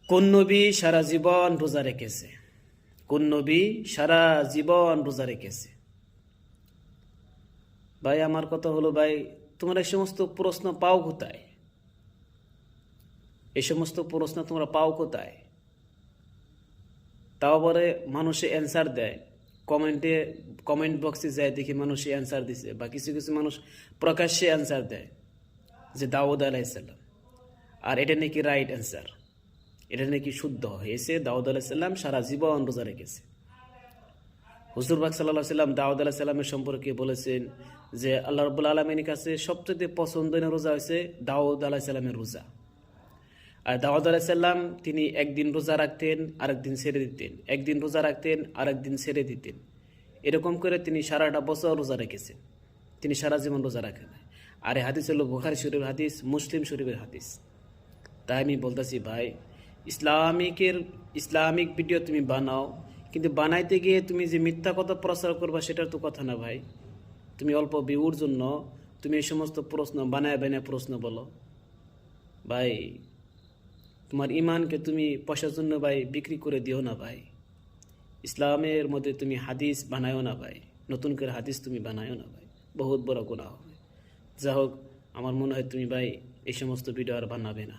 কোন নবী সারা জীবন রোজা রেখেছে? কোন নবী সারা জীবন রোজা রেখেছে? ভাই, আমার কথা হলো, ভাই, তোমরা এই সমস্ত প্রশ্ন পাও কোথায়? এই সমস্ত প্রশ্ন তোমরা পাও কোথায়? তাও পরে মানুষে অ্যান্সার দেয় কমেন্ট বক্সে যায়, দেখি মানুষে অ্যান্সার দিছে, বা কিছু কিছু মানুষ প্রকাশ্যে অ্যান্সার দেয় যে দাউদ আলাইসাল্লাম, আর এটা নাকি রাইট অ্যান্সার, এটা নাকি শুদ্ধ হয়েছে। দাউদ আলাইসাল্লাম সারা জীবন রোজা রেখেছে। হুজুর পাক সাল্লাল্লাহু আলাইহি সাল্লাম দাউদ আলাইসাল্লামের সম্পর্কে বলেছেন যে আল্লাহ রাব্বুল আলামিনের কাছে সবচেয়ে পছন্দনীয় রোজা হয়েছে দাউদ আলাইসাল্লামের রোজা। আর দাউদ আলাইসাল্লাম তিনি একদিন রোজা রাখতেন, আরেকদিন ছেড়ে দিতেন, একদিন রোজা রাখতেন, আরেকদিন ছেড়ে দিতেন। এরকম করে তিনি সারাটা বছর রোজা রেখেছেন, তিনি সারা জীবন রোজা রাখেন। আর এই হাদিস হলো বুখারী শরীফের হাদিস, মুসলিম শরীফের হাদিস। তাই আমি বলতেছি ভাই, ইসলামিক ভিডিও তুমি বানাও, কিন্তু বানাইতে গিয়ে তুমি যে মিথ্যা কথা প্রচার করবা সেটার তো কথা না ভাই। তুমি অল্প ভিউর জন্য তুমি এই সমস্ত প্রশ্ন বানায় বানায় প্রশ্ন বলো। ভাই, তোমার ইমানকে তুমি পয়সার জন্য ভাই বিক্রি করে দিও না ভাই। ইসলামের মধ্যে তুমি হাদিস বানায়ও না ভাই, নতুন করে হাদিস তুমি বানায়ও না ভাই, বহুত বড় গুনাহ হবে। যা হোক, আমার মনে হয় তুমি ভাই এই সমস্ত ভিডিও আর বানাবে না।